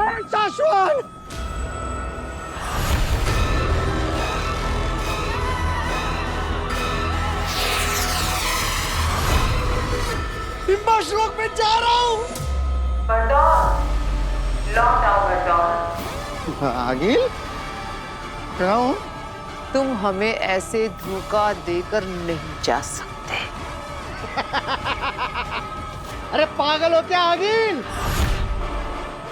शाश्वत! श्लोक में जा रहा हूँ। लौट आओ। आगिल, क्या हूँ? तुम हमें ऐसे धोखा देकर नहीं जा सकते। अरे पागल हो क्या आगिल?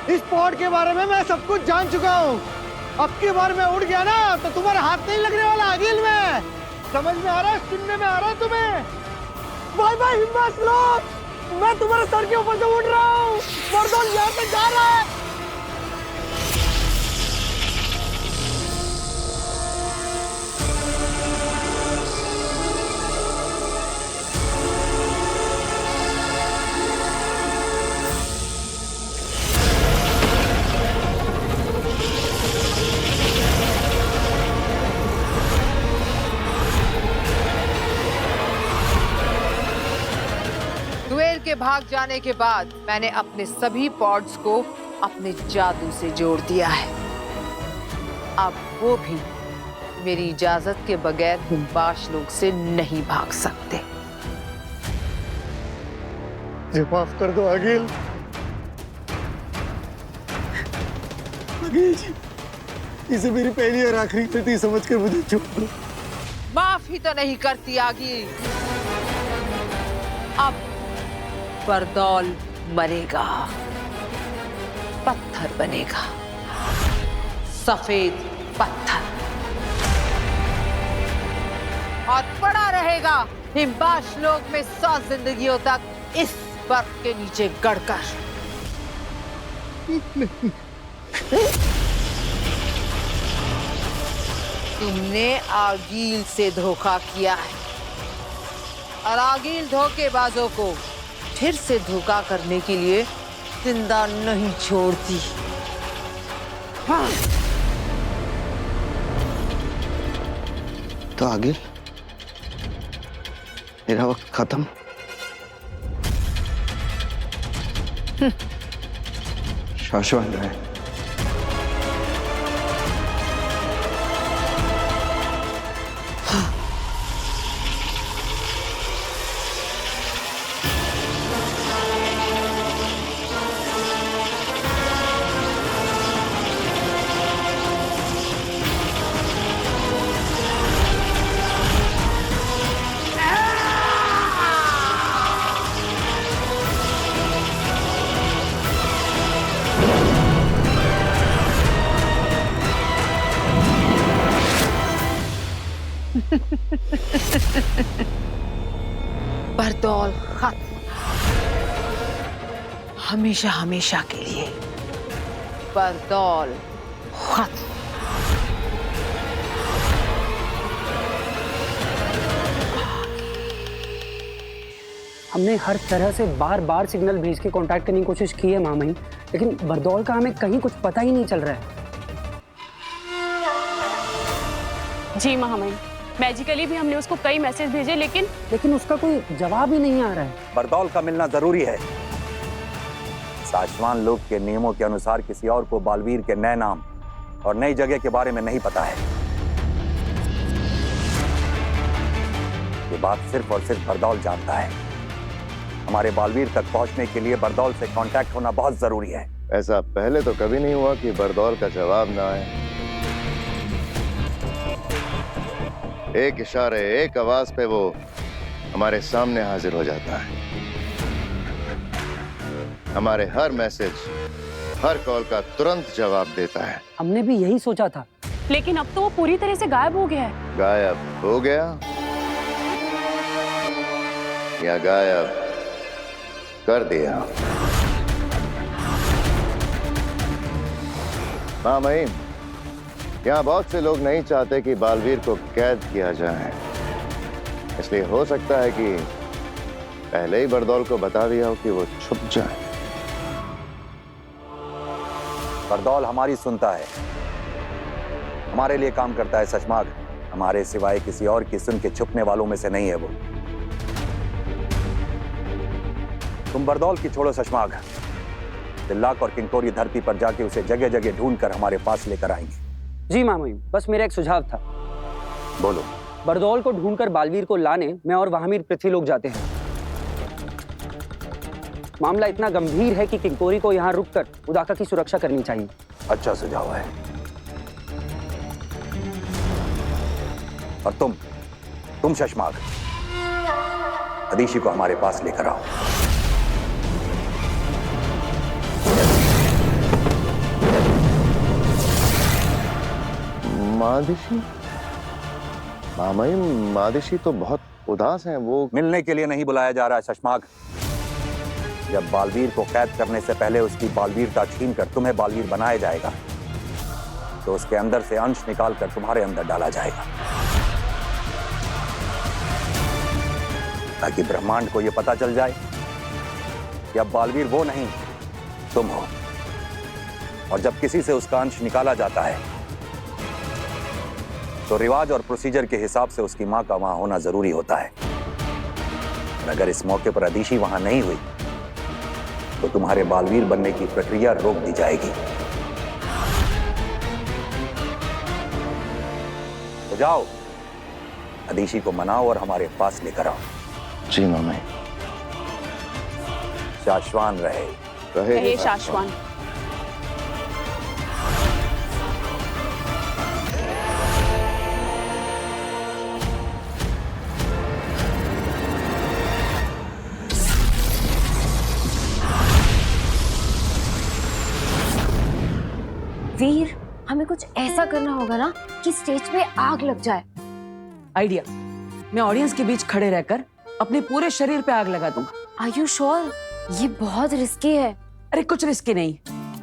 इस पॉड के बारे में मैं सब कुछ जान चुका हूँ। अब की बार मैं उड़ गया ना तो तुम्हारे हाथ नहीं लगने वाला आगिल में। समझ में आ रहा है? सुनने में आ रहा है तुम्हें? बाय बाय हिम्बाश्लोक, मैं तुम्हारे सर के ऊपर से उड़ रहा हूँ। बरदौल यहाँ से जा रहा है। दुएल के भाग जाने के बाद मैंने अपने सभी पॉड्स को अपने जादू से जोड़ दिया है। अब वो भी मेरी इजाजत के बगैर हिम्बाश्लोक से नहीं भाग सकते। माफ कर दो आगिल। आगिल जी, इसे मेरी पहली और आखिरी गलती समझकर मुझे छोड़ दो। माफ ही तो नहीं करती आगी। अब बरदौल मरेगा, पत्थर बनेगा, सफेद पत्थर, और पड़ा रहेगा हिम्बाश्लोक में 100 जिंदगियों तक इस बर्फ के नीचे गड़कर। तुमने आगील से धोखा किया है और आगील धोखेबाजों को फिर से धोखा करने के लिए जिंदा नहीं छोड़ती। हाँ। तो आगिल, मेरा वक्त खत्म। शाश्वत रहे। बरदौल खत्म, हमेशा हमेशा के लिए। बरदौल खत्म। हमने हर तरह से बार बार सिग्नल भेज के कांटेक्ट करने की कोशिश की है मामई, लेकिन बरदौल का हमें कहीं कुछ पता ही नहीं चल रहा है। जी महामहिम, मैजिकली भी हमने उसको कई मैसेज भेजे लेकिन उसका कोई जवाब ही नहीं आ रहा है। बरदौल का मिलना जरूरी है। साशवान लोक के नियमों के अनुसार किसी और को बालवीर के नए नाम और नई जगह के बारे में नहीं पता है। ये बात सिर्फ और सिर्फ बरदौल जानता है। हमारे बालवीर तक पहुंचने के लिए बरदौल से कांटेक्ट होना बहुत जरूरी है। ऐसा पहले तो कभी नहीं हुआ कि बरदौल का जवाब ना आए। एक इशारे, एक आवाज पे वो हमारे सामने हाजिर हो जाता है। हमारे हर मैसेज, हर कॉल का तुरंत जवाब देता है। हमने भी यही सोचा था, लेकिन अब तो वो पूरी तरह से गायब हो गया है। गायब हो गया या गायब कर दिया? हाँ महीम, यहाँ बहुत से लोग नहीं चाहते कि बालवीर को कैद किया जाए, इसलिए हो सकता है कि पहले ही बरदौल को बता दिया हो कि वो छुप जाए। बरदौल हमारी सुनता है, हमारे लिए काम करता है सचमाग। हमारे सिवाय किसी और की सुन के छुपने वालों में से नहीं है वो। तुम बरदौल की छोड़ो सचमाग, तिल्लाक और किंकोरी धरती पर जाके उसे जगह जगह ढूंढ कर हमारे पास लेकर आएंगे। जी मामा, बस मेरा एक सुझाव था। बोलो। बरदौल को ढूंढकर बालवीर को लाने मैं और वहामीर पृथ्वी लोग जाते हैं। मामला इतना गंभीर है कि किंकोरी को यहाँ रुककर उदाका की सुरक्षा करनी चाहिए। अच्छा सुझाव है। और तुम शशमाग, अदीशी को हमारे पास लेकर आओ। मादिशी? मामाई, मादिशी तो बहुत उदास हैं। वो मिलने के लिए नहीं बुलाया जा रहा है शशमाग। जब बालवीर को कैद करने से पहले उसकी बालवीरता छीनकर तुम्हें बालवीर बनाया जाएगा, तो उसके अंदर से अंश निकालकर तुम्हारे अंदर डाला जाएगा, ताकि ब्रह्मांड को यह पता चल जाए कि अब बालवीर वो नहीं तुम हो। और जब किसी से उसका अंश निकाला जाता है तो रिवाज और प्रोसीजर के हिसाब से उसकी मां का वहां होना जरूरी होता है। और अगर इस मौके पर अदीशी वहां नहीं हुई तो तुम्हारे बालवीर बनने की प्रक्रिया रोक दी जाएगी। तो जाओ, अदीशी को मनाओ और हमारे पास लेकर आओ। जी मामाई। शाश्वान रहे। रहे शाश्वान। वीर, हमें कुछ ऐसा करना होगा ना कि स्टेज पे आग लग जाए। आइडिया, मैं ऑडियंस के बीच खड़े रहकर अपने पूरे शरीर पे आग लगा दूंगा। Are you sure? ये बहुत रिस्की है। अरे कुछ रिस्की नहीं,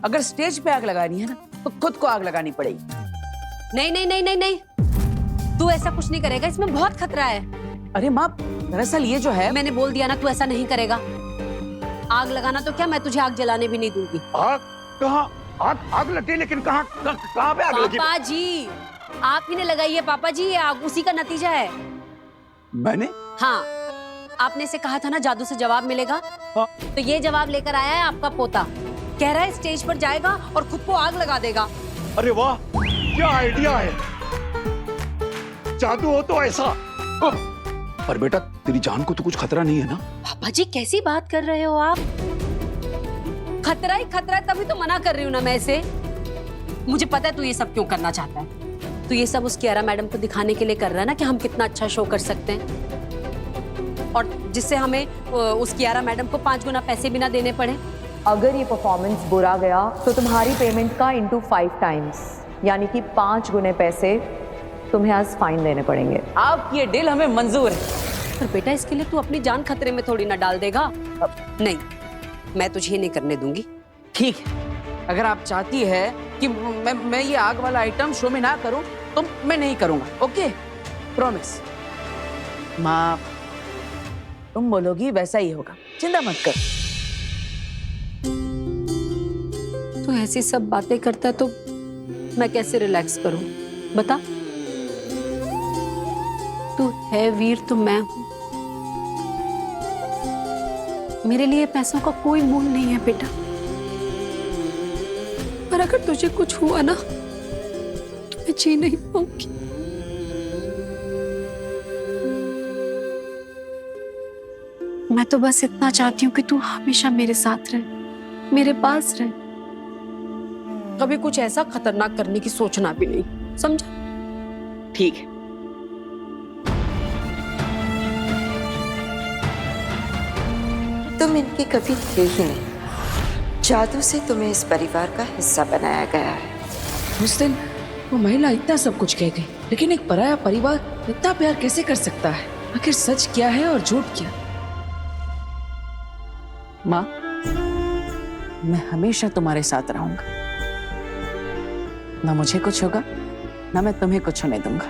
अगर स्टेज पे आग लगानी है ना तो खुद को आग लगानी पड़ेगी। नहीं नहीं नहीं नहीं नहीं, तू ऐसा कुछ नहीं करेगा, इसमें बहुत खतरा है। अरे माँ, दरअसल ये जो है, मैंने बोल दिया ना, तू ऐसा नहीं करेगा। आग लगाना तो क्या, मैं तुझे आग जलाने भी नहीं दूंगी। आग कहाँ? आग लगी, लेकिन कहाँ पे आग लगी? पापा जी, आप ही ने लगाई है पापा जी, ये आग उसी का नतीजा है। मैंने? हाँ, आपने से कहा था ना जादू से जवाब मिलेगा। हाँ। तो ये जवाब लेकर आया है आपका पोता। कह रहा है स्टेज पर जाएगा और खुद को आग लगा देगा। अरे वाह, क्या आइडिया है। जादू हो तो ऐसा। पर बेटा, तेरी जान को तो कुछ खतरा नहीं है ना? पापा जी कैसी बात कर रहे हो आप? खतरा ही खतरा है, तभी तो मना कर रही हूँ ना मैं इसे। मुझे पता है तू ये सब क्यों करना चाहता है। तू ये सब उस कियारा मैडम को दिखाने के लिए कर रहा है ना कि हम कितना अच्छा शो कर सकते हैं, और जिससे हमें उस कियारा मैडम को 5 गुना पैसे भी ना देने पड़े। अगर ये परफॉर्मेंस बुरा गया तो तुम्हारी पेमेंट का इंटू 5 टाइम्स, यानी कि 5 गुने पैसे तुम्हें आज फाइन देने पड़ेंगे। आपकी ये डील हमें मंजूर है। पर बेटा, इसके लिए तू अपनी जान खतरे में थोड़ी ना डाल देगा। नहीं, मैं तुझे नहीं करने दूंगी। ठीक है, अगर आप चाहती है कि मैं ये आग वाला आइटम शो में ना करूं तो मैं नहीं करूंगा। Okay, promise. माँ, तुम बोलोगी वैसा ही होगा, चिंता मत कर। तू ऐसी सब बातें करता तो मैं कैसे रिलैक्स करूं, बता। तू है वीर तो मैं हूं। मेरे लिए पैसों का कोई मूल नहीं है बेटा, पर अगर तुझे कुछ हुआ ना तो मैं जी नहीं पाऊंगी। मैं तो बस इतना चाहती हूँ कि तू हमेशा मेरे साथ रहे, मेरे पास रहे। कभी कुछ ऐसा खतरनाक करने की सोचना भी नहीं, समझा? ठीक है। तुम इनके कभी थे ही नहीं। जादू से तुम्हें इस परिवार का हिस्सा बनाया गया है। उस दिन वो महिला इतना सब कुछ कह गई, लेकिन एक पराया परिवार इतना प्यार कैसे कर सकता है? आखिर सच क्या है और झूठ क्या? माँ, मैं हमेशा तुम्हारे साथ रहूंगा। ना मुझे कुछ होगा, ना मैं तुम्हें कुछ होने दूंगा।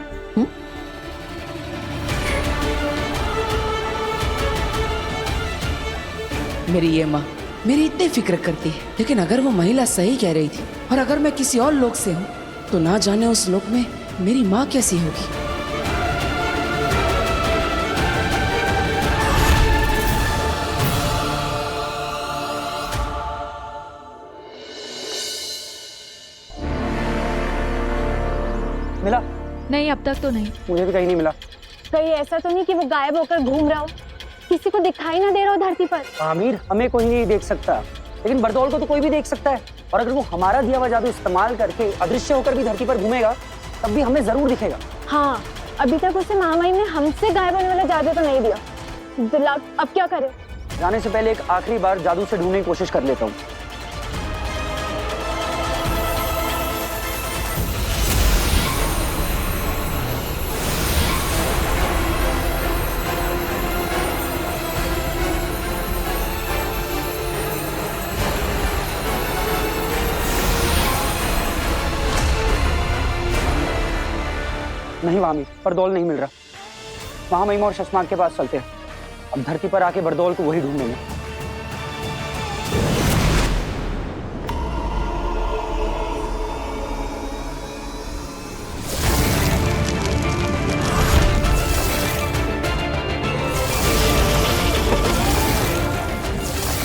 मेरी ये माँ मेरी इतनी फिक्र करती है, लेकिन अगर वो महिला सही कह रही थी और अगर मैं किसी और लोक से हूँ तो ना जाने उस लोक में मेरी माँ कैसी होगी। नहीं, अब तक तो नहीं। मुझे भी कहीं नहीं मिला। कहीं ऐसा तो नहीं कि वो गायब होकर घूम रहा हो, किसी को दिखाई ना दे रहा हो धरती पर? आमिर, हमें कोई नहीं देख सकता, लेकिन बरदौल को तो कोई भी देख सकता है। और अगर वो हमारा दिया हुआ जादू इस्तेमाल करके अदृश्य होकर भी धरती पर घूमेगा, तब भी हमें जरूर दिखेगा। हाँ, अभी तक उसे महामहिम ने हमसे गायब होने वाला जादू तो नहीं दिया। दिला, अब क्या करें? जाने से पहले एक आखिरी बार जादू से ढूंढने की कोशिश कर लेता हूँ। नहीं वामी, बरदौल नहीं मिल रहा। महामहिम और शशमाग के पास चलते हैं। अब धरती पर आके बरदौल को वही ढूंढेंगे।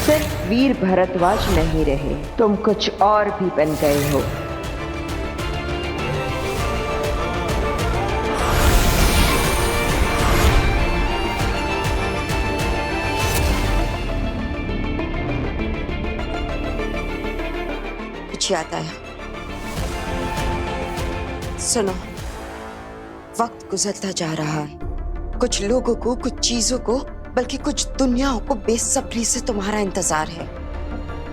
सिर्फ वीर भरद्वाज नहीं रहे, तुम कुछ और भी बन गए हो। याद आया, सुनो, वक्त गुजरता जा रहा है। कुछ लोगों को, कुछ चीजों को, बल्कि कुछ दुनियाओं को बेसब्री से तुम्हारा इंतजार है।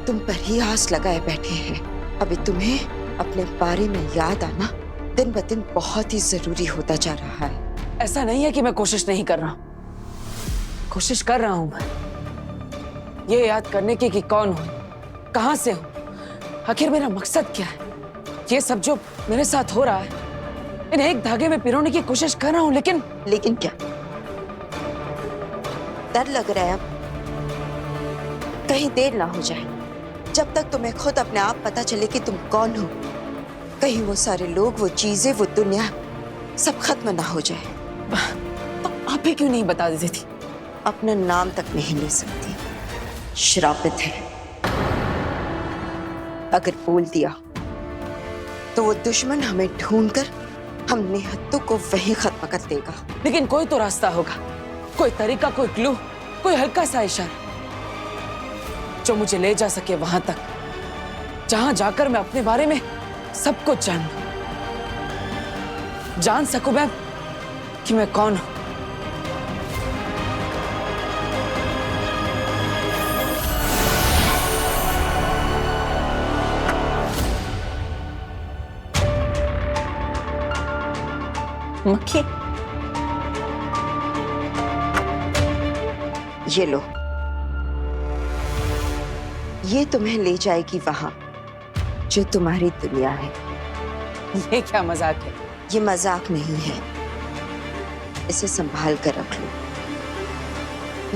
तुम पर ही आस लगाए बैठे हैं। अभी तुम्हें अपने बारे में याद आना दिन ब दिन बहुत ही जरूरी होता जा रहा है। ऐसा नहीं है कि मैं कोशिश नहीं कर रहा, कोशिश कर रहा हूं मैं, ये याद करने की कि कौन हूं, कहां से हूं, आखिर मेरा मकसद क्या है। ये सब जो मेरे साथ हो रहा है, इन्हें एक धागे में पिरोने की कोशिश कर रहा हूं, लेकिन क्या? डर लग रहा है अब? कहीं देर ना हो जाए, जब तक तुम्हें खुद अपने आप पता चले कि तुम कौन हो। कहीं वो सारे लोग, वो चीजें, वो दुनिया सब खत्म ना हो जाए। तो आप ही क्यों नहीं बता देती थी? अपना नाम तक नहीं ले सकती, श्रापित है। अगर बोल दिया तो वो दुश्मन हमें ढूंढकर हम निहत्तों को वहीं खत्म कर देगा। लेकिन कोई तो रास्ता होगा, कोई तरीका, कोई क्लू, कोई हल्का सा इशारा जो मुझे ले जा सके वहां तक, जहां जाकर मैं अपने बारे में सब कुछ जान सकूं मैं कि मैं कौन हूं। मक्खी, ये लो, ये तुम्हें ले जाएगी वहां जो तुम्हारी दुनिया है। ये क्या मजाक है? ये मजाक नहीं है, इसे संभाल कर रख लो।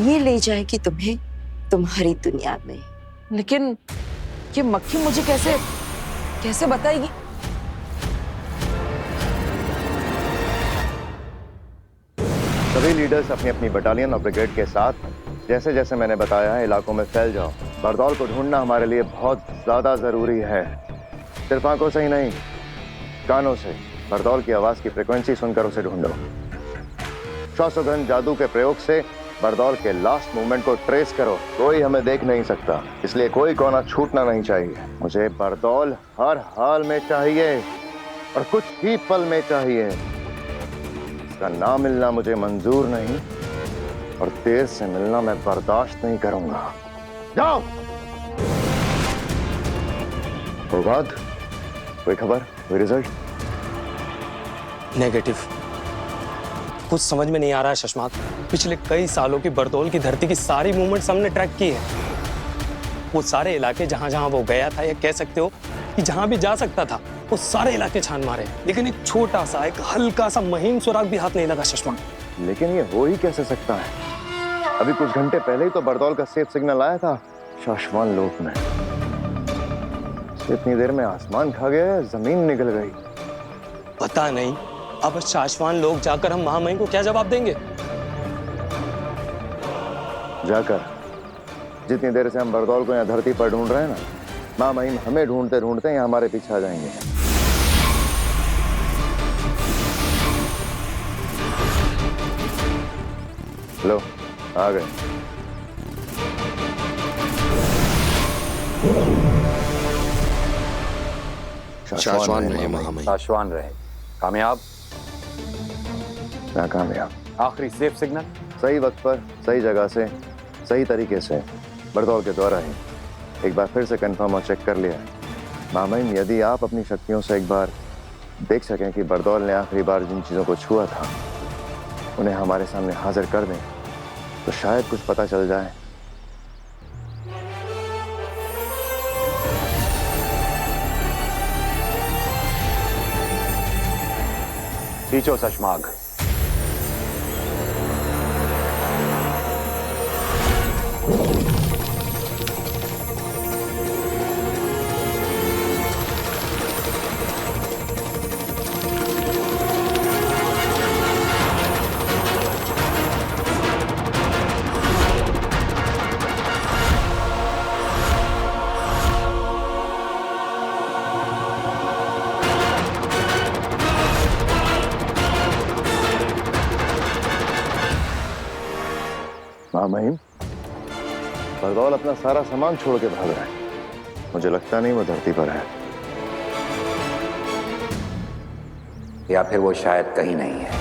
ये ले जाएगी तुम्हें तुम्हारी दुनिया में। लेकिन ये मक्खी मुझे कैसे बताएगी? सभी लीडर्स अपनी अपनी बटालियन और ब्रिगेड के साथ जैसे जैसे मैंने बताया है इलाकों में फैल जाओ। बरदौल को ढूंढना हमारे लिए बहुत ज्यादा जरूरी है। सिर्फ आंखों से ही नहीं, कानों से बरदौल की आवाज की फ्रीक्वेंसी सुनकर उसे ढूंढो। श्वासोगंध जादू के प्रयोग से बरदौल के लास्ट मूवमेंट को ट्रेस करो। कोई हमें देख नहीं सकता, इसलिए कोई कोना छूटना नहीं चाहिए। मुझे बरदौल हर हाल में चाहिए और कुछ ही पल में चाहिए। का ना मिलना मुझे मंजूर नहीं और देर से मिलना मैं बर्दाश्त नहीं करूंगा। जाओ। वो बात, कोई खबर, कोई रिजल्ट? नेगेटिव। कुछ समझ में नहीं आ रहा है शशमाक। पिछले कई सालों की बरदौल की धरती की सारी मूवमेंट्स हमने ट्रैक की है। वो सारे इलाके जहां जहां वो गया था, या कह सकते हो कि जहां भी जा सकता था, वो सारे इलाके छान मारे, लेकिन एक छोटा सा, एक हल्का सा महीन सुराग भी हाथ नहीं लगा शशमाक। लेकिन ये हो ही कैसे सकता है? अभी कुछ घंटे पहले ही तो बरदौल का सेफ सिग्नल आया था शाश्वान लोक में। इतनी देर में आसमान खा गया, जमीन निकल गई। पता नहीं अब शाश्वान लोग जाकर हम महामहिम को क्या जवाब देंगे? जाकर जितनी देर से हम बरदौल को यहाँ धरती पर ढूंढ रहे हैं ना, महामहिम हमें ढूंढते ढूंढते यहाँ हमारे पीछे आ जाएंगे। लो आ गए। शाश्वान रहे महामहिम। शाश्वान रहे। कामयाब? नाकामयाब। आखिरी सेफ सिग्नल? सही वक्त पर सही जगह से सही तरीके से बड़दौल के द्वारा ही एक बार फिर से कंफर्म और चेक कर लिया। महामहिम, यदि आप अपनी शक्तियों से एक बार देख सकें कि बड़दौल ने आखिरी बार जिन चीज़ों को छुआ था उन्हें हमारे सामने हाजिर कर दें तो शायद कुछ पता चल जाए। खींचो शशमाग। महामहिम, बड़दौल अपना सारा सामान छोड़ के भाग रहा है। मुझे लगता नहीं वो धरती पर है, या फिर वो शायद कहीं नहीं है।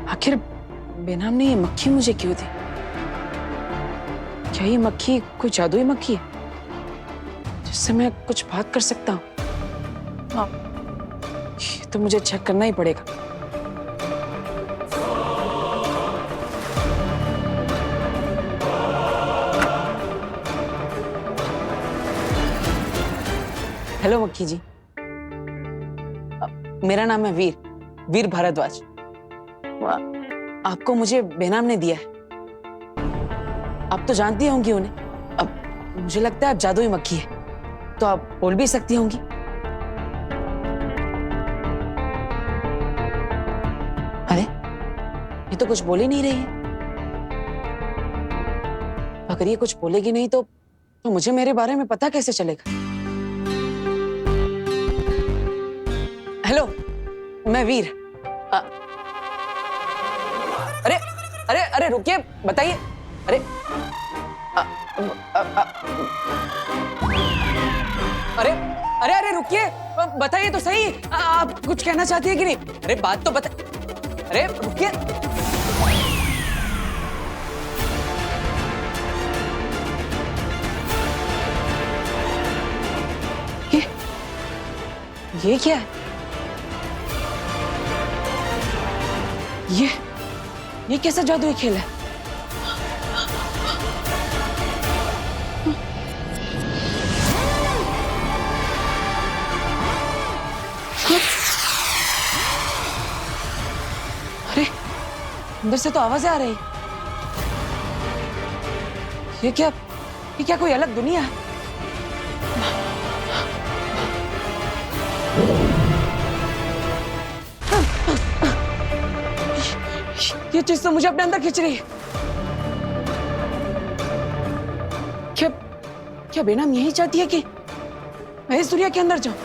आखिर बेनाम ने ये मक्खी मुझे क्यों दी? क्या ये मक्खी कोई जादुई मक्खी है जिससे मैं कुछ बात कर सकता हूँ? हाँ, ये तो मुझे चेक करना ही पड़ेगा। हेलो मक्खी जी, मेरा नाम है वीर भारद्वाज। आपको मुझे बेनाम ने दिया है। आप तो जानती होंगी उन्हें। अब मुझे लगता है आप जादुई मक्खी है, तो आप बोल भी सकती होंगी। अरे ये तो कुछ बोल ही नहीं रही है। अगर ये कुछ बोलेगी नहीं तो मुझे मेरे बारे में पता कैसे चलेगा? हेलो, मैं वीर। अरे अरे अरे रुकिए, बताइए। अरे अरे अरे अरे रुकिए, बताइए तो सही। आप कुछ कहना चाहती है कि नहीं? अरे बात तो बता। अरे रुकिए। ये क्या है? ये कैसा जादुई खेल है? अरे अंदर से तो आवाजें आ रही। ये क्या कोई अलग दुनिया है? ये चीज तो मुझे अपने अंदर खींच रही है। क्या बेनाम यही चाहती है कि मैं इस दुनिया के अंदर जाऊं?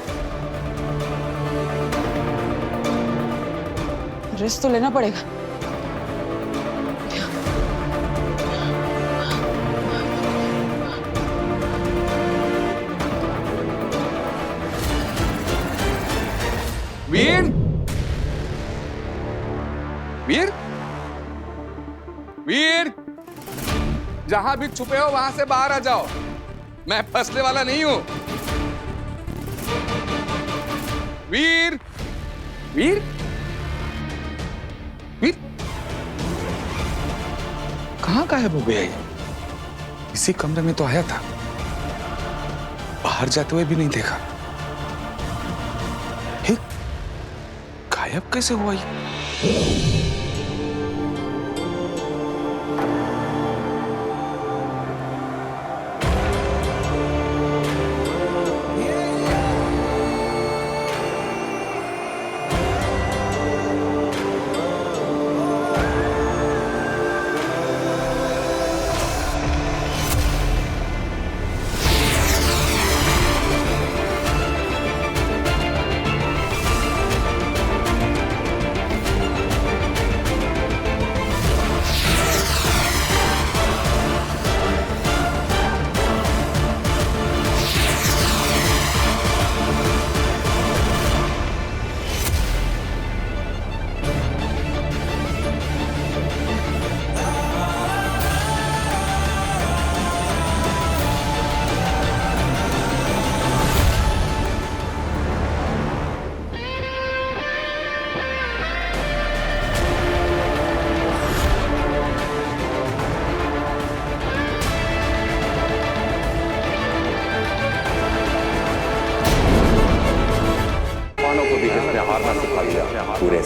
रेस्ट तो लेना पड़ेगा। वीर, वीर, वीर, जहां भी छुपे हो वहां से बाहर आ जाओ। मैं फंसने वाला नहीं हूं। वीर, वीर, वीर, कहां गायब हो गया ये? इसी कमरे में तो आया था, बाहर जाते हुए भी नहीं देखा। गायब कैसे हुआ ये?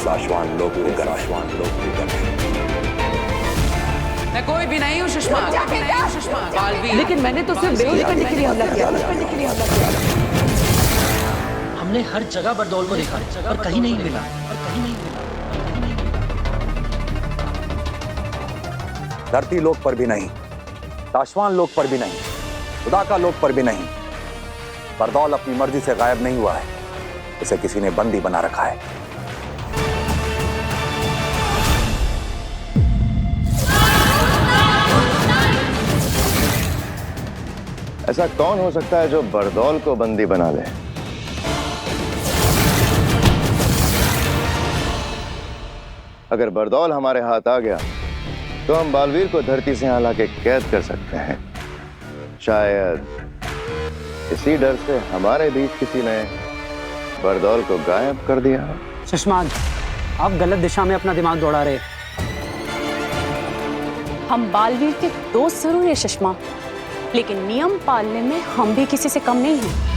शाश्वान लोक मैं कोई भी नहीं हूँ सुषमा, बालवीर। लेकिन मैंने तो सिर्फ बेहोश करने के लिए हमला किया। हमने हर जगह बरदौल को देखा पर कहीं नहीं मिला। धरती लोक पर भी नहीं, शाश्वान लोक पर भी नहीं, खुदा का लोक पर भी नहीं। बरदौल अपनी मर्जी से गायब नहीं हुआ है, इसे किसी ने बंदी बना रखा है। ऐसा कौन हो सकता है जो बरदौल को बंदी बना ले? अगर बरदौल हमारे हाथ आ गया तो हम बालवीर को धरती से यहां लाके कैद कर सकते हैं। शायद इसी डर से हमारे बीच किसी ने बरदौल को गायब कर दिया। सुषमा, आप गलत दिशा में अपना दिमाग दौड़ा रहे। हम बालवीर के दोस्त जरूर है सुषमा, लेकिन नियम पालने में हम भी किसी से कम नहीं हैं।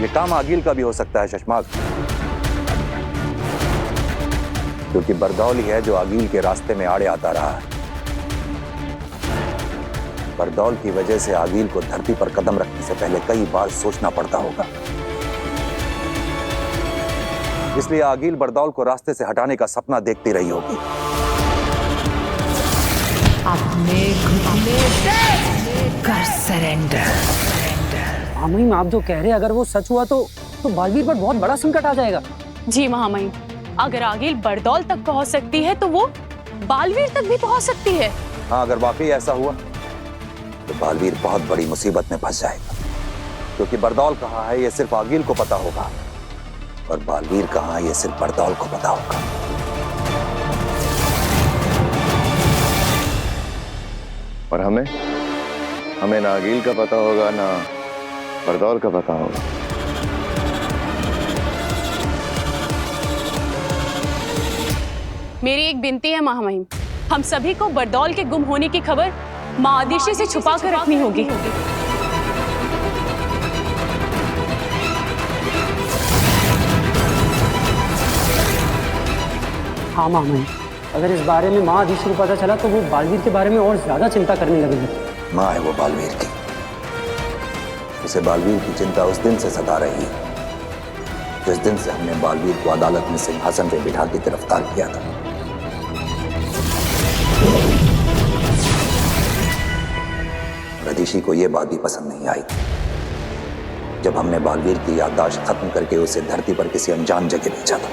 ये काम आगिल का भी हो सकता है शशमाक, क्योंकि बरदौल ही है जो आगिल के रास्ते में आड़े आता रहा है। बरदौल की वजह से आगिल को धरती पर कदम रखने से पहले कई बार सोचना पड़ता होगा। इसलिए आगिल बरदौल को रास्ते से हटाने का सपना देखती रही होगी। अपने घुटने कर सरेंडर। महामहिम, आप जो कह रहे हैं अगर वो सच हुआ तो बालवीर पर बहुत बड़ा संकट आ जाएगा। जी महामहिम, अगर आगिल बरदौल तक पहुंच सकती है तो वो बालवीर तक भी पहुंच सकती है। हाँ, अगर वाकई ऐसा हुआ तो बालवीर बहुत बड़ी मुसीबत में फंस जाएगा, क्योंकि बरदौल कहाँ है ये सिर्फ आगिल को पता होगा और बालवीर कहाँ है ये सिर्फ बरदौल को पता होगा। और हमें ना आगिल का पता होगा ना बरदौल का पता होगा। मेरी एक विनती है महामहिम, हम सभी को बरदौल के गुम होने की खबर माँ आदिशि से छुपा कर रखनी होगी। हाँ महामहिम, अगर इस बारे में माँ आदिशि को पता चला तो वो बालवीर के बारे में और ज्यादा चिंता करने लगेगी। माँ है वो बालवीर की, उसे बालवीर की चिंता उस दिन से सता रही है जिस दिन से हमने बालवीर को अदालत में सिंहासन पे बिठा के गिरफ्तार किया था। आदिशि को यह बात भी पसंद नहीं आई जब हमने बालवीर की याददाश्त खत्म करके उसे धरती पर किसी अनजान जगह भेजा था।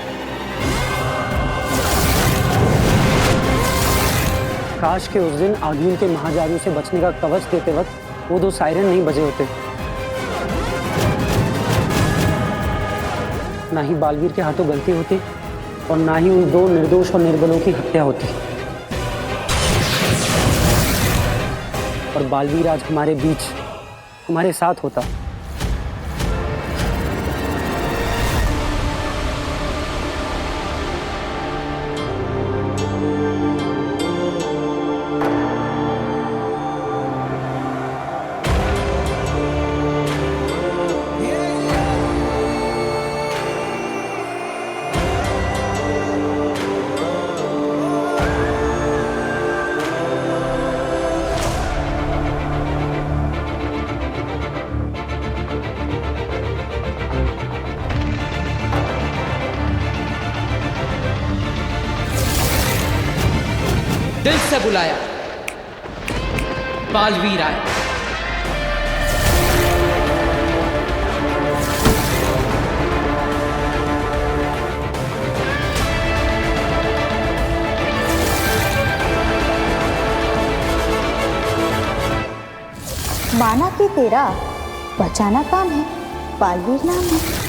काश के उस दिन आगिल के महाजादू से बचने का कवच देते वक्त वो दो सायरन नहीं बजे होते, ना ही बालवीर के हाथों गलती होती और ना ही उन दो निर्दोष और निर्बलों की हत्या होती। और बालवीर आज हमारे बीच हमारे साथ होता। दिल से बुलाया, बालवीर आए। माना कि तेरा बचाना काम है, बालवीर नाम है।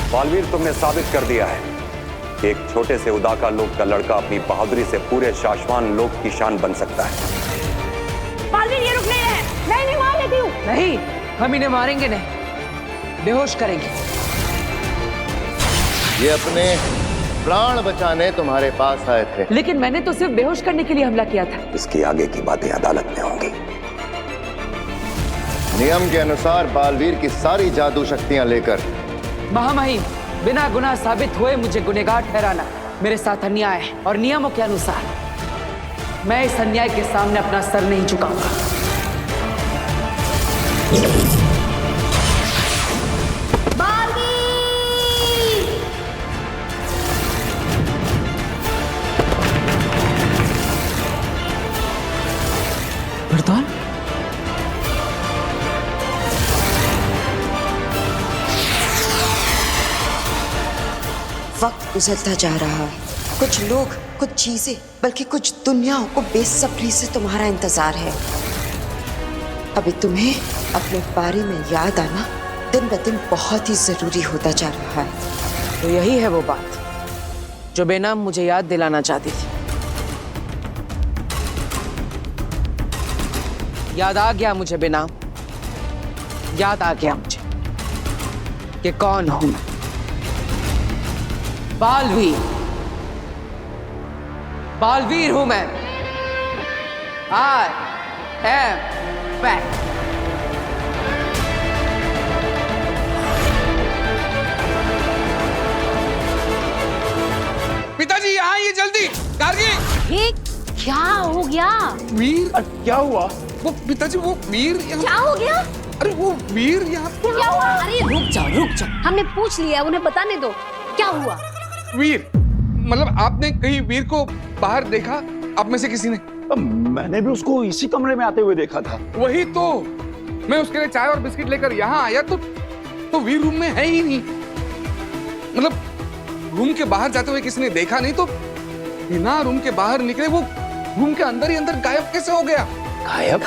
बालवीर, तुमने साबित कर दिया है कि एक छोटे से उदाका लोक का लड़का अपनी बहादुरी से पूरे शाश्वान लोक की शान बन सकता है। बालवीर, ये रुक नहीं रहे। मैं नहीं मार लेती हूँ। नहीं, हम इन्हें मारेंगे नहीं, बेहोश करेंगे। ये अपने प्राण बचाने तुम्हारे पास आए थे। लेकिन मैंने तो सिर्फ बेहोश करने के लिए हमला किया था। इसकी आगे की बातें अदालत में होंगी। नियम के अनुसार बालवीर की सारी जादू शक्तियां लेकर महामहिम, बिना गुनाह साबित हुए मुझे गुनहगार ठहराना मेरे साथ अन्याय है, और नियमों के अनुसार मैं इस अन्याय के सामने अपना सर नहीं झुकाऊंगा। बरदौल, वक्त गुजरता जा रहा है। कुछ लोग, कुछ चीजें, बल्कि कुछ दुनियाओं को बेसब्री से तुम्हारा इंतजार है। अभी तुम्हें अपने बारे में याद आना दिन ब दिन बहुत ही जरूरी होता जा रहा है। तो यही है वो बात जो बेनाम मुझे याद दिलाना चाहती थी। याद आ गया मुझे बेनाम, याद आ गया मुझे कि कौन हूं मैं। बालवीर, बालवीर हूं मैं। I am back. पिताजी यहाँ आइए जल्दी। गार्गी, ये क्या हो गया? वीर, क्या हुआ? वो पिताजी, वो वीर क्या हो गया? अरे वो वीर यहाँ क्या हुआ? अरे रुक जाओ, हमने पूछ लिया, उन्हें बताने दो। क्या हुआ? वीर, मतलब आपने कहीं वीर को बाहर देखा? आप में से किसी ने? मैंने भी उसको इसी कमरे में आते हुए देखा था। वही तो, मैं उसके लिए चाय और बिस्किट लेकर यहाँ आया तो वीर रूम में है ही नहीं। मतलब रूम के बाहर जाते हुए किसी ने देखा नहीं, तो बिना रूम के बाहर निकले वो रूम के अंदर ही अंदर गायब कैसे हो गया? गायब?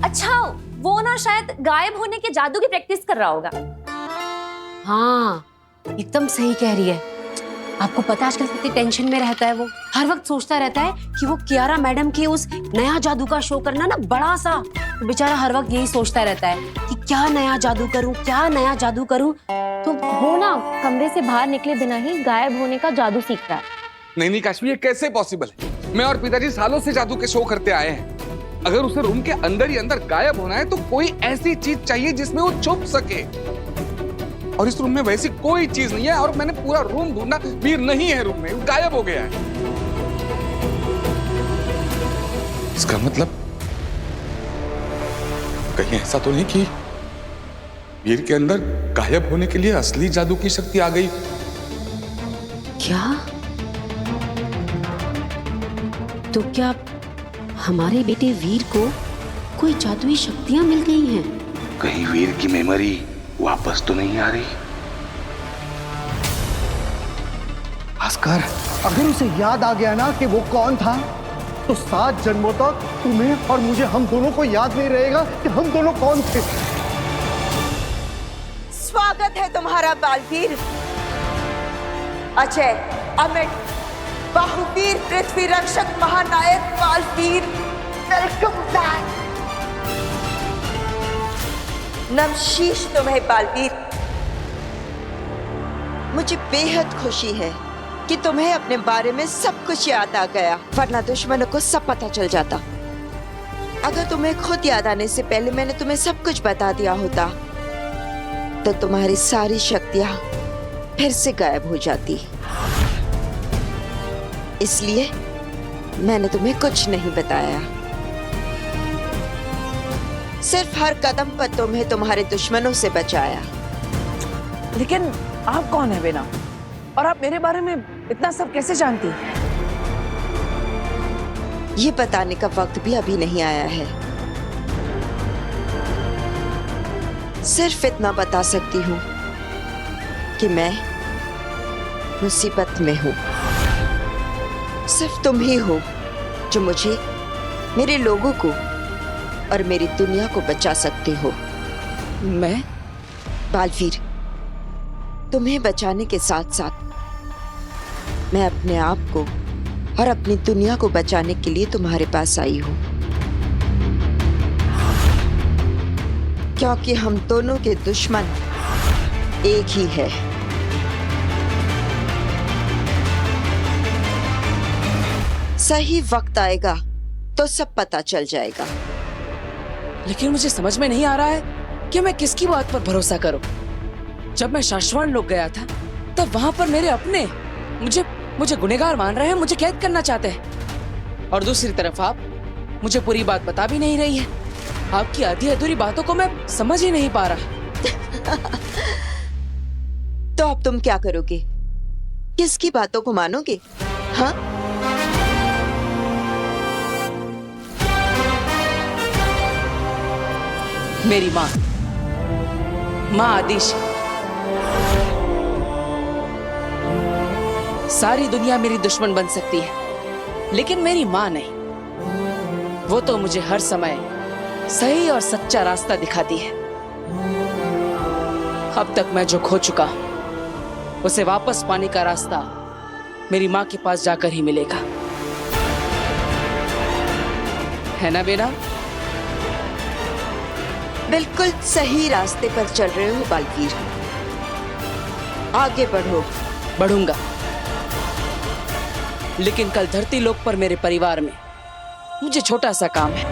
अच्छा, वो ना शायद गायब होने के जादू की प्रैक्टिस कर रहा होगा। हाँ, एकदम सही कह रही है। आपको पता है आजकल कितनी टेंशन में रहता है वो। हर वक्त सोचता रहता है कि वो कियारा मैडम के उस नया जादू का शो करना ना बड़ा सा। तो बेचारा हर वक्त यही सोचता रहता है कि क्या नया जादू करूं, क्या नया जादू करूं। तो वो ना कमरे से बाहर निकले बिना ही गायब होने का जादू सीख रहा है। नहीं काश्मीर, ये कैसे पॉसिबल है? मैं और पिताजी सालों से जादू के शो करते आए हैं। अगर उसे रूम के अंदर ही अंदर गायब होना है तो कोई ऐसी चीज चाहिए जिसमें वो छुप सके, और इस रूम में वैसी कोई चीज नहीं है। और मैंने पूरा रूम ढूंढा, वीर नहीं है रूम में, गायब हो गया है। इसका मतलब कहीं ऐसा तो नहीं कि वीर के अंदर गायब होने के लिए असली जादू की शक्ति आ गई? क्या? तो क्या हमारे बेटे वीर को कोई जादुई शक्तियां मिल गई हैं? कहीं वीर की मेमोरी वापस तो नहीं आ रही? भास्कर, अगर उसे याद आ गया ना कि वो कौन था, तो 7 जन्मों तक तुम्हें और मुझे, हम दोनों को याद नहीं रहेगा कि हम दोनों कौन थे। स्वागत है तुम्हारा बालवीर। अजय, अमित, बाहुवीर, पृथ्वी रक्षक, महानायक बालवीर, वेलकम बैक। नमशीश तुम्हें बालवीर। मुझे बेहद खुशी है कि तुम्हें अपने बारे में सब कुछ याद आ गया, वरना दुश्मनों को सब पता चल जाता। अगर तुम्हें खुद याद आने से पहले मैंने तुम्हें सब कुछ बता दिया होता, तो तुम्हारी सारी शक्तियां फिर से गायब हो जाती। इसलिए मैंने तुम्हें कुछ नहीं बताया। सिर्फ हर कदम पर तुम्हें तुम्हारे दुश्मनों से बचाया। लेकिन आप कौन है बेना? और आप मेरे बारे में इतना सब कैसे जानती हैं? ये बताने का वक्त भी अभी नहीं आया है। सिर्फ इतना बता सकती हूँ कि मैं मुसीबत में हूँ। सिर्फ तुम ही हो जो मुझे, मेरे लोगों को और मेरी दुनिया को बचा सकते हो। मैं बालवीर, तुम्हें बचाने के साथ साथ मैं अपने आप को और अपनी दुनिया को बचाने के लिए तुम्हारे पास आई हूं, क्योंकि हम दोनों के दुश्मन एक ही है। सही वक्त आएगा तो सब पता चल जाएगा। लेकिन मुझे समझ में नहीं आ रहा है कि मैं किसकी बात पर भरोसा करूं। जब मैं शाश्वान लोग गया था तब वहां पर मेरे अपने मुझे गुनहगार मान रहे हैं, मुझे कैद करना चाहते हैं। और दूसरी तरफ आप मुझे पूरी बात बता भी नहीं रही है। आपकी आधी अधूरी बातों को मैं समझ ही नहीं पा रहा। तो अब तुम क्या करोगे? किसकी बातों को मानोगे? हाँ, मेरी माँ आदिश। सारी दुनिया मेरी दुश्मन बन सकती है, लेकिन मेरी माँ नहीं। वो तो मुझे हर समय सही और सच्चा रास्ता दिखाती है। अब तक मैं जो खो चुका उसे वापस पाने का रास्ता मेरी माँ के पास जाकर ही मिलेगा, है ना बेटा? बिल्कुल सही रास्ते पर चल रहे हो बालवीर। आगे बढ़ो। बढ़ूंगा, लेकिन कल धरती लोक पर मेरे परिवार में मुझे छोटा सा काम है।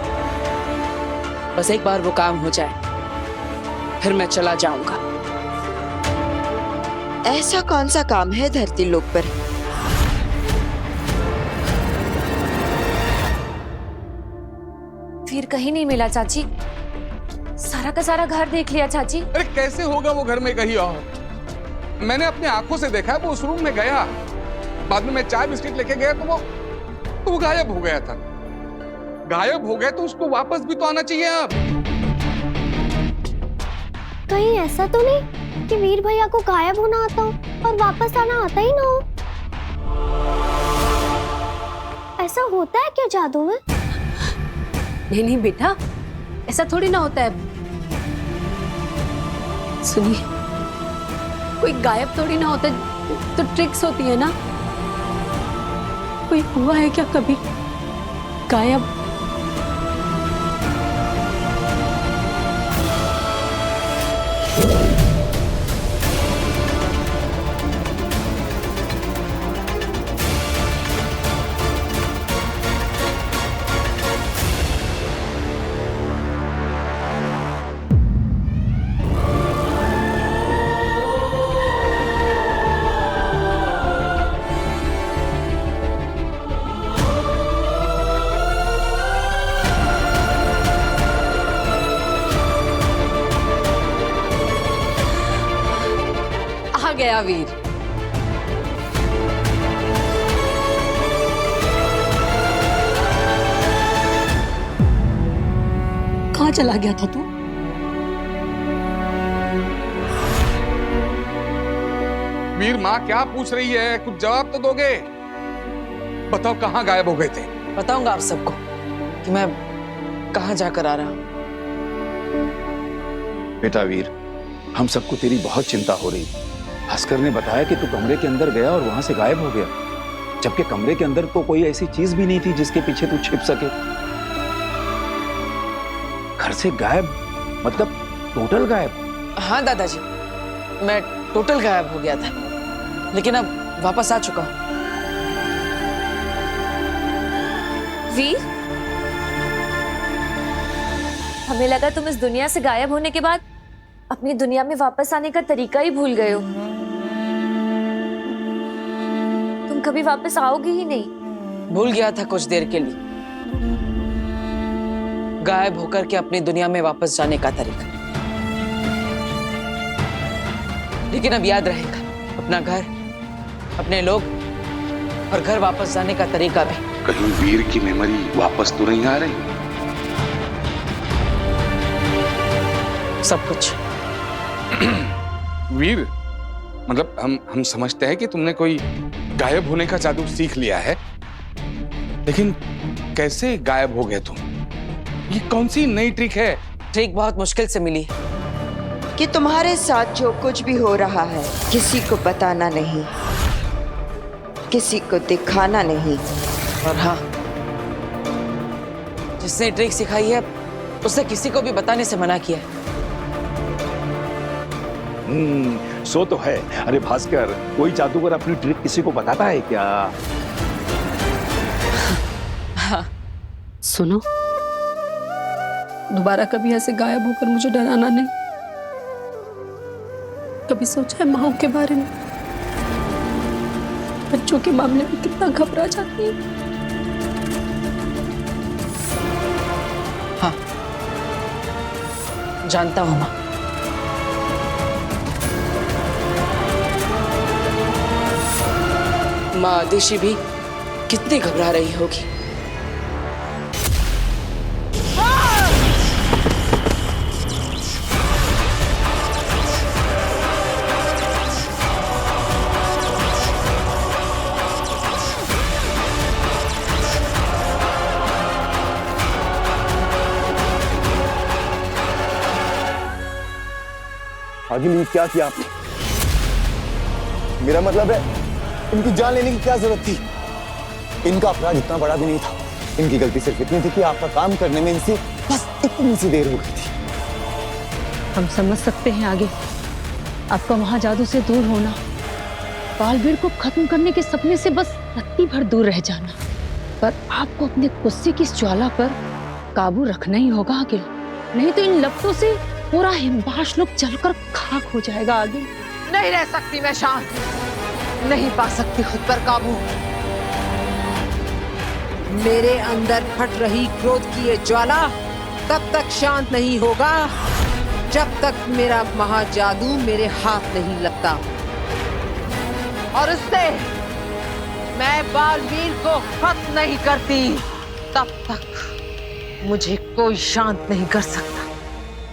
बस एक बार वो काम हो जाए फिर मैं चला जाऊंगा। ऐसा कौन सा काम है धरती लोक पर? फिर कहीं नहीं मिला चाची। सारा का सारा घर देख लिया चाची। अरे कैसे होगा वो घर में कहीं और? मैंने अपने आंखों से देखा, वो उस रूम में गया, बाद में मैं चाय बिस्किट लेके गया तो वो गायब हो गया था। गायब हो गया तो उसको वापस भी तो आना चाहिए। अब कहीं ऐसा तो नहीं कि वीर भैया को गायब होना आता हो और वापस आना आता ही ना हो? ऐसा होता है क्या जादू में? नहीं नहीं बेटा, ऐसा थोड़ी ना होता है। सुनिए, कोई गायब थोड़ी ना होता, तो ट्रिक्स होती है ना। कोई हुआ है क्या कभी गायब? आ गया वीर। कहाँ चला गया था तू? वीर, माँ क्या पूछ रही है? कुछ जवाब तो दोगे। बताओ कहाँ गायब हो गए थे? बताऊंगा आप सबको कि मैं कहाँ जाकर आ रहा हूँ। बेटा वीर, हम सबको तेरी बहुत चिंता हो रही। भास्कर ने बताया कि तू कमरे के अंदर गया और वहां से गायब हो गया, जबकि कमरे के अंदर तो कोई ऐसी चीज भी नहीं थी जिसके पीछे तू छिप सके। घर से गायब मतलब टोटल गायब? हाँ दादाजी, मैं टोटल गायब हो गया था, लेकिन अब वापस आ चुका हूँ। वीर, हमें लगा तुम इस दुनिया से गायब होने के बाद अपनी दुनिया में वापस आने का तरीका ही भूल गए हो। तुम कभी वापस आओगे ही नहीं। भूल गया था कुछ देर के लिए, गायब होकर के अपनी दुनिया में वापस जाने का तरीका। लेकिन अब याद रहेगा अपना घर, अपने लोग और घर वापस जाने का तरीका भी। कहीं वीर की मेमोरी वापस तो नहीं आ रही? सब कुछ। वीर, मतलब हम समझते हैं कि तुमने कोई गायब होने का जादू सीख लिया है, लेकिन कैसे गायब हो गए तुम? ये कौन सी नई ट्रिक है? ट्रिक बहुत मुश्किल से मिली कि तुम्हारे साथ जो कुछ भी हो रहा है किसी को बताना नहीं, किसी को दिखाना नहीं। और हाँ, जिसने ट्रिक सिखाई है उसने किसी को भी बताने से मना किया है। सो तो है। अरे भास्कर, कोई जादूगर अपनी ट्रिक किसी को बताता है क्या? हाँ सुनो, दोबारा कभी ऐसे गायब होकर मुझे डराना नहीं। कभी सोचा है माओ के बारे में, बच्चों के मामले में कितना घबरा जाती है। हाँ जानता हूं माँ। माँ आदिशी भी कितनी घबरा रही होगी। आगिल, ये क्या किया आपने? मेरा मतलब है, इनकी जान लेने की क्या जरूरत थी? इनका अपराध इतना बड़ा भी नहीं था। इनकी गलती सिर्फ इतनी थी कि आपका काम करने में इनसे बस इतनी सी देर हो गई थी। हम समझ सकते हैं आगे आपका महाजादू से दूर होना, बालवीर को खत्म करने के सपने से बस रत्ती भर दूर रह जाना, पर आपको अपने गुस्से की इस ज्वाला पर काबू रखना ही होगा आगे, नहीं तो इन लपटों से पूरा हिमबाश लोग जलकर खाक हो जाएगा आगे। नहीं रह सकती मैं शांत, नहीं पा सकती खुद पर काबू। मेरे अंदर फट रही क्रोध की ये ज्वाला तब तक शांत नहीं होगा जब तक मेरा महाजादू मेरे हाथ नहीं लगता, और उससे मैं बालवीर को खत्म नहीं करती तब तक मुझे कोई शांत नहीं कर सकता,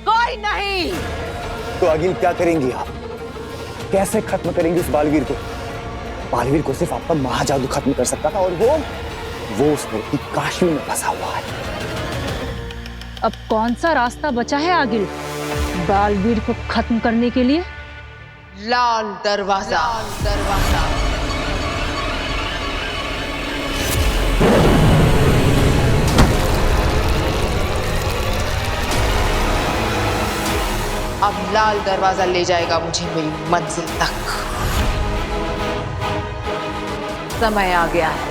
कोई नहीं। तो आगिल क्या करेंगी आप? कैसे खत्म करेंगी उस बालवीर को? बालवीर को सिर्फ आपका महाजादू खत्म कर सकता था, और वो उस मूर्ति काशी में फंसा हुआ है। अब कौन सा रास्ता बचा है आगिल बालवीर को खत्म करने के लिए? लाल दरवाजा। लाल दरवाजा। अब लाल दरवाजा ले जाएगा मुझे मेरी मंजिल तक। समय आ गया है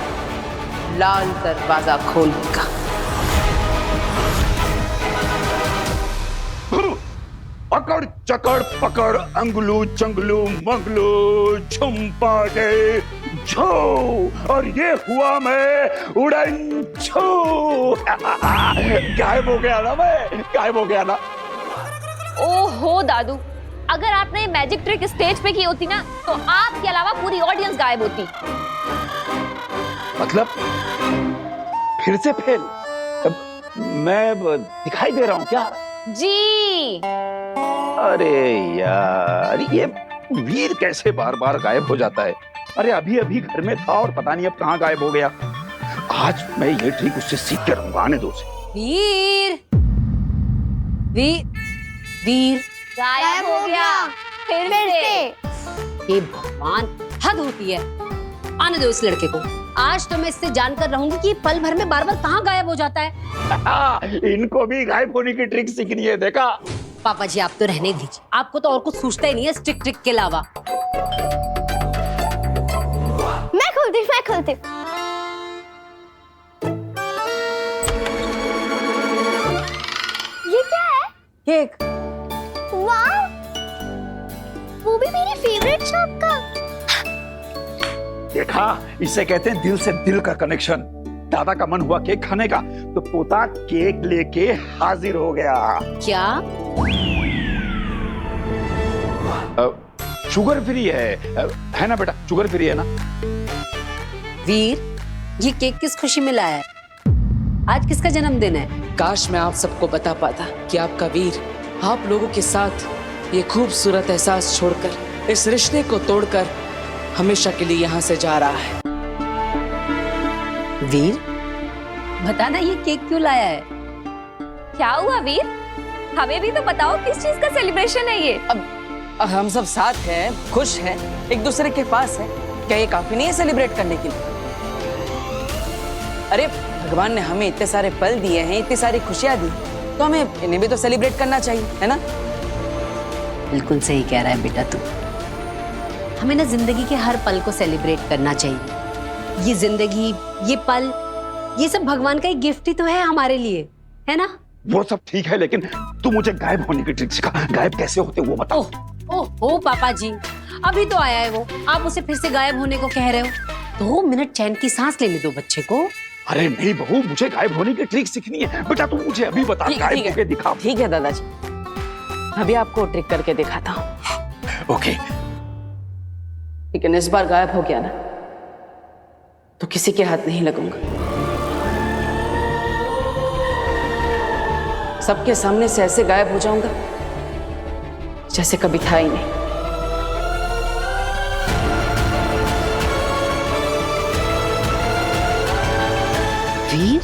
लाल दरवाजा खोलने का। अकड़ चकड़ पकड़ अंगलू चंगलू मंगलू छुम्पाटे झो, और ये हुआ मैं उड़न छू। गायब हो गया ना मैं, गायब हो गया ना। ओहो दादू, अगर आपने मैजिक ट्रिक स्टेज पे की होती ना तो आपके अलावा पूरी ऑडियंस गायब होती। मतलब फिर से फेल? मैं दिखाई दे रहा हूँ क्या? जी। अरे यार, ये वीर कैसे बार बार गायब हो जाता है? अरे अभी अभी घर में था और पता नहीं अब कहाँ गायब हो गया। आज मैं ये ट्रिक उससे सीख के रहूंगा, आने दो उसे। वीर वीर वीर गायब हो गया फिर से। हे भगवान, हद होती है। आने दो इस लड़के को। आज तो मैं इससे जानकर रहूंगी कि पल भर में बार बार कहाँ गायब हो जाता है। इनको भी गायब होने की ट्रिक सीखनी है, देखा? पापा जी आप तो रहने दीजिए, आपको तो और कुछ सूझता ही नहीं है ट्रिक ट्रिक के अलावा। मैं खोलती ये क्या है? केक। वाह, वो भी मेरी फेवरेट शॉप का। देखा, इसे कहते हैं दिल से दिल का कनेक्शन। दादा का मन हुआ केक खाने का तो पोता केक लेके हाजिर हो गया। क्या? शुगर फ्री है ना बेटा? शुगर फ्री है ना? वीर, ये केक किस खुशी में लाया है? आज किसका जन्मदिन है? काश मैं आप सबको बता पाता कि आपका वीर आप लोगों के साथ ये खूबसूरत एहसास छोड़कर, इस रिश्ते को तोड़कर हमेशा के लिए यहाँ से जा रहा है। वीर, बताना ये केक क्यों लाया है? क्या हुआ वीर? हमें भी तो बताओ किस चीज का सेलिब्रेशन है ये? अब हम सब साथ हैं, खुश हैं, एक दूसरे के पास हैं। क्या ये काफी नहीं है सेलिब्रेट करने के लिए? अरे भगवान ने हमें इतने सारे पल दिए हैं, इतनी सारी खुशियां दी, तो हमें इन्हें भी तो सेलिब्रेट करना चाहिए, है ना? बिल्कुल सही कह रहा है बेटा तू। हमें ना जिंदगी के हर पल को सेलिब्रेट करना चाहिए। ये जिंदगी, ये पल ये सब भगवान का एक गिफ्ट ही तो है हमारे लिए, है ना? वो सब ठीक है, लेकिन तू मुझे गायब होने की ट्रिक सिखा। गायब कैसे होते वो बता। ओह पापा जी, अभी तो आया है वो, आप उसे फिर से गायब होने को कह रहे हो? 2 मिनट चैन की सांस लेने दो बच्चे को। अरे नहीं बहू, मुझे गायब होने की ट्रिक सीखनी है। बेटा तू मुझे अभी बता, गायब होके दिखा। ठीक है दादाजी, अभी आपको ट्रिक करके दिखाता हूँ। ओके। लेकिन इस बार गायब हो गया ना तो किसी के हाथ नहीं लगूंगा। सबके सामने से ऐसे गायब हो जाऊंगा जैसे कभी था ही नहीं। वीर